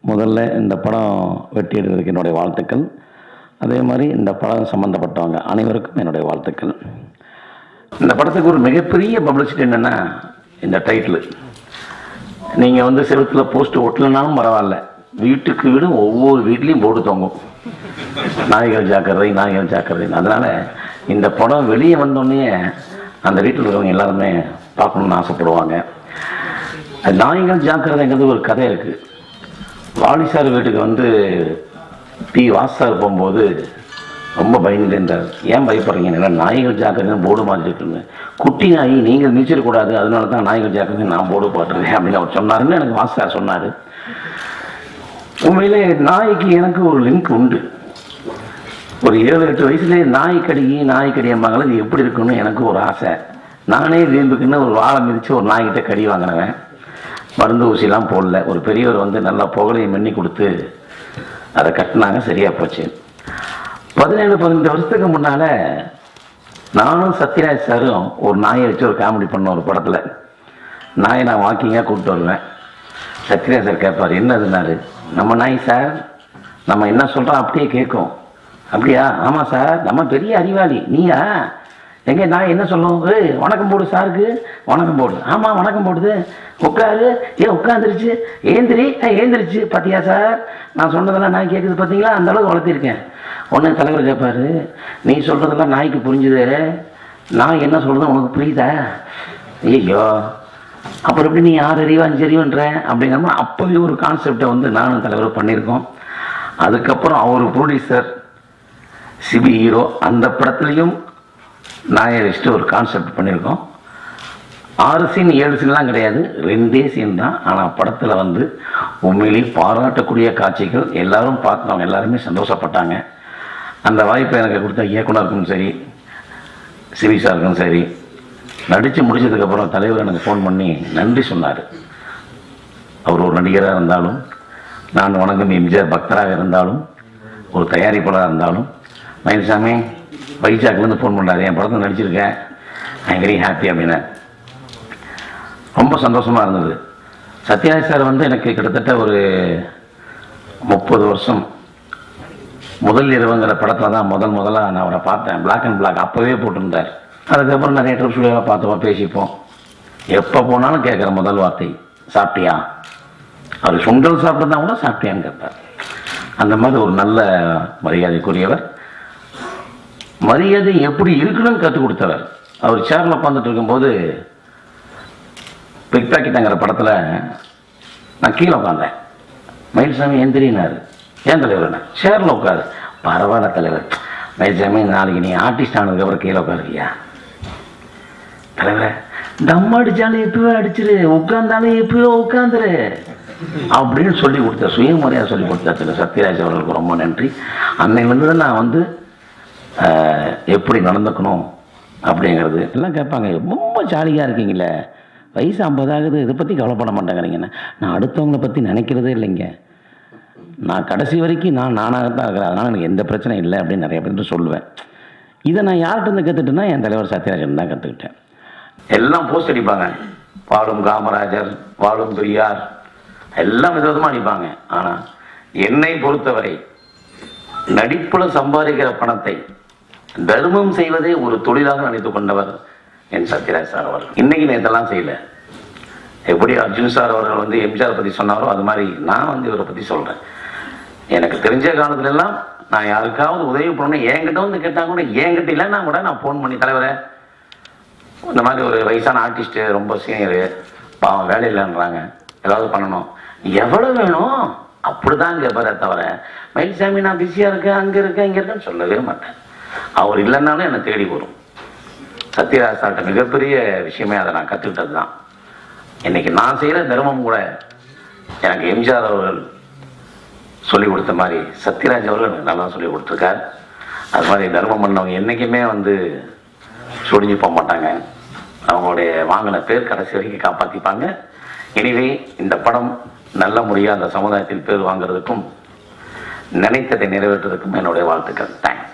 முதல்ல இந்த படம் வெற்றி எடுக்கிறதுக்கு என்னுடைய வாழ்த்துக்கள். அதே மாதிரி இந்த படம் சம்மந்தப்பட்டவங்க அனைவருக்கும் என்னுடைய வாழ்த்துக்கள். இந்த படத்துக்கு ஒரு மிகப்பெரிய பப்ளிசிட்டி என்னென்னா இந்த டைட்டிலு. நீங்கள் வந்து செவுத்தில் போஸ்ட் ஒட்டலனாலும் பரவாயில்ல, வீட்டுக்கு வீடு ஒவ்வொரு வீட்லேயும் போட்டு தொங்கும், நாய்கள் ஜாக்கிரதை நாய்கள் ஜாக்கிரதை. அதனால் இந்த படம் வெளியே வந்தோடனே அந்த வீட்டில் இருக்கிறவங்க எல்லாருமே பார்க்கணுன்னு ஆசைப்படுவாங்க. நாய்கள் ஜாக்கிரதைங்கிறது ஒரு கதை இருக்குது. வாலிசார் வீட்டுக்கு வந்து பி வாசார் போகும்போது ரொம்ப பயந்துட்டு இருந்தார். ஏன் பயப்படுறீங்க? ஏன்னா நாய்கள் ஜாக்கிரதைன்னு போர்டு மாற்றிட்டுருங்க, குட்டி நாய் நீங்கள் மிதிச்சிடக்கூடாது, அதனால தான் நாய்கள் ஜாக்கிரதை நான் போர்டு போட்டுருக்கேன் அப்படின்னு அவர் சொன்னாருன்னு எனக்கு வாசார் சொன்னார். உண்மையிலே நாய்க்கு எனக்கு ஒரு லிங்க் உண்டு. ஒரு 7-8 வயசுலேயே நாய் கடியம்பாங்களே, இது எப்படி இருக்குன்னு எனக்கு ஒரு ஆசை. நானே வீம்புக்குன்னு ஒரு வாழை மிதித்து ஒரு நாய்கிட்ட கடி வாங்கினவன். மருந்து ஊசிலாம் போடல. ஒரு பெரியவர் வந்து நல்லா புகழையை மென்னி கொடுத்து அதை கட்டினாங்க, சரியாக போச்சு. 17-18 வருஷத்துக்கு முன்னால் நானும் சத்யராஜ் சாரும் ஒரு நாயை வச்சு ஒரு காமெடி பண்ணோம். ஒரு படத்தில் நாயை நான் வாக்கிங்காக கூப்பிட்டு வருவேன். சத்யராஜ் சார் கேட்பார், என்னதுன்னாரு. நம்ம நாய் சார், நம்ம என்ன சொல்கிறோம் அப்படியே கேட்கும். அப்படியா? ஆமாம் சார், நம்ம பெரிய அறிவாளி. நீயா? எங்கே நாய் என்ன சொல்லும்? வணக்கம் போடு சாருக்கு, வணக்கம் போடு. ஆமாம் வணக்கம் போடுது. உட்காரு, உட்காந்துருச்சு. ஏந்திரிச்சு பார்த்தியா சார், நான் சொன்னதெல்லாம் நாய் கேட்குது பார்த்தீங்களா, அந்த அளவுக்கு வளர்த்திருக்கேன். உடனே தலைவர் கேட்பாரு, நீ சொல்கிறதெல்லாம் நாய்க்கு புரிஞ்சுது, நாய் என்ன சொல்கிறது உனக்கு புரியுதா? ஐயோ, அப்புறம் எப்படி நீ 6 அறிவு 5 அறிவுன்ற அப்படிங்கிற அப்போவே ஒரு கான்செப்டை வந்து நானும் தலைவர் பண்ணியிருக்கோம். அதுக்கப்புறம் அவர் ப்ரொடியூசர் சிபி ஹீரோ, அந்த படத்துலையும் நாயை வச்சுட்டு ஒரு கான்செப்ட் பண்ணியிருக்கோம். 6 சீன் 7 சீன்லாம் கிடையாது, 2 சீன் தான். ஆனால் படத்தில் வந்து உண்மையிலேயே பாராட்டக்கூடிய காட்சிகள். எல்லாரும் பார்த்தவங்க எல்லாருமே சந்தோஷப்பட்டாங்க. அந்த வாய்ப்பை எனக்கு கொடுத்த இயக்குனருக்கும் சரி, சிவி சாருக்கும் சரி, நடித்து முடிச்சதுக்கப்புறம் தலைவர் எனக்கு ஃபோன் பண்ணி நன்றி சொன்னார். அவர் ஒரு நடிகராக இருந்தாலும், நான் வணங்கும் எம்ஜிஆர் பக்தராக இருந்தாலும், ஒரு தயாரிப்பாளராக இருந்தாலும், மயில்சாமி வைஜாக்லேருந்து ஃபோன் பண்ணுறாரு, என் படத்தில் நடிச்சிருக்கேன், ஐ வெரி ஹாப்பி அப்படின்னு. ரொம்ப சந்தோஷமாக இருந்தது. சத்யராஜ் சார் வந்து எனக்கு கிட்டத்தட்ட ஒரு 30 வருஷம். முதல் இரவுங்கிற படத்தில் தான் முதலாக நான் அவரை பார்த்தேன். பிளாக் அண்ட் பிளாக் அப்போவே போட்டிருந்தார். அதுக்கப்புறம் நிறைய ட்ரிப் ஸ்டுடியோவாக பார்த்துப்போம், பேசிப்போம். எப்போ போனாலும் கேட்குற முதல் வார்த்தை சாப்பிட்டியா. அவர் சுண்டல் சாப்பிட்டு தான் கூட சாப்பிட்டியான்னு கேட்பார். அந்த மாதிரி ஒரு நல்ல மரியாதைக்குரியவர். மரியாதை எப்படி இருக்கணும்னு கற்றுக் கொடுத்தவர். அவர் சேரில் உட்காந்துட்டு இருக்கும்போது பிக் பாக்கெட்டுங்கிற படத்தில் நான் கீழே உட்காந்தேன். மயில்சாமி எந்திரினார். ஏன் தலைவர்? சேரில் உட்காரு. பரவாயில்ல தலைவர். மயில்சாமி, நாளைக்கு நீ ஆர்டிஸ்ட் ஆனதுக்கப்புறம் கீழே உட்காருக்கியா? தலைவரை தம் அடித்தாலும் எப்பயோ அடிச்சிரு, உட்காந்தாலும் எப்பயோ உட்காந்துரு அப்படின்னு சொல்லி கொடுத்தார். சுயமரியாதை சொல்லி கொடுத்தாரு சத்யராஜ் அவர்களுக்கு ரொம்ப நன்றி. அன்னையிலேருந்து தான் நான் வந்து எப்படி நடந்துக்கணும் அப்படிங்கிறது எல்லாம் கேட்பாங்க. ரொம்ப ஜாலியாக இருக்கீங்களே, வயசு 50 ஆகுது, இதை பற்றி கவலைப்பட மாட்டேங்கிறீங்கன்னு. நான் அடுத்தவங்களை பற்றி நினைக்கிறதே இல்லைங்க. நான் கடைசி வரைக்கும் நானாகத்தான் இருக்கிறேன், அதனால் எனக்கு எந்த பிரச்சனையும் இல்லை அப்படின்னு நிறைய பேர் சொல்லுவேன். இதை நான் யார்கிட்ட கற்றுக்கிட்டேன்னா என் தலைவர் சத்யராஜன் தான் கற்றுக்கிட்டேன். எல்லாம் போஸ்ட் அடிப்பாங்க, வாழும் காமராஜர், வாழும் பெரியார், எல்லாம் விதவிதமாக அடிப்பாங்க. ஆனால் என்னை பொறுத்தவரை நடிப்பில் சம்பாதிக்கிற பணத்தை தர்மம் செய்வதே ஒரு தொழிலாக நினைத்து கொண்டவர் என் சத்யராஜ் சார் அவர்கள். இன்னைக்கு நேற்றெல்லாம் செய்யலை. எப்படி அர்ஜுன் சார் அவர்கள் வந்து எம்ஜிஆர் பற்றி சொன்னாரோ அது மாதிரி நான் வந்து இவரை பற்றி சொல்கிறேன். எனக்கு தெரிஞ்ச காலத்துலலாம் நான் யாருக்காவது உதவி பண்ணணும் என்கிட்ட வந்து கேட்டால் கூட, என்கிட்ட இல்லைன்னா கூட நான் ஃபோன் பண்ணி, தலைவரை இந்த மாதிரி ஒரு வயசான ஆர்டிஸ்ட்டு ரொம்ப சீனியரு, பாவம் வேலை இல்லைன்றாங்க, ஏதாவது பண்ணணும், எவ்வளோ வேணும் அப்படி தான் கேட்பாரே தவிர மயில்சாமி நான் பிஸியாக இருக்கேன், அங்கே இருக்கேன், இங்கே இருக்கேன்னு சொல்லவே மாட்டேன். அவர் இல்லைன்னாலும் என்னை தேடி வரும். சத்யராஜ் சார்கிட்ட மிகப்பெரிய விஷயமே அதை நான் கற்றுக்கிட்டது தான். இன்றைக்கி நான் செய்கிற தர்மம் கூட எனக்கு எம்ஜிஆர் அவர்கள் சொல்லிக் கொடுத்த மாதிரி சத்யராஜ் அவர்கள் எனக்கு நல்லா சொல்லிக் கொடுத்துருக்கார். அது மாதிரி தர்மம் பண்ணவங்க என்றைக்குமே வந்து சொடிஞ்சு போக மாட்டாங்க. அவங்களுடைய வாங்கின பேர் கடைசி வரைக்கும் காப்பாற்றிப்பாங்க. எனவே இந்த படம் நல்ல முறையாக அந்த சமுதாயத்தில் பேர் வாங்குறதுக்கும் நினைத்ததை நிறைவேற்றுறதுக்கும் என்னுடைய வாழ்த்துக்கள். தேங்க்ஸ்.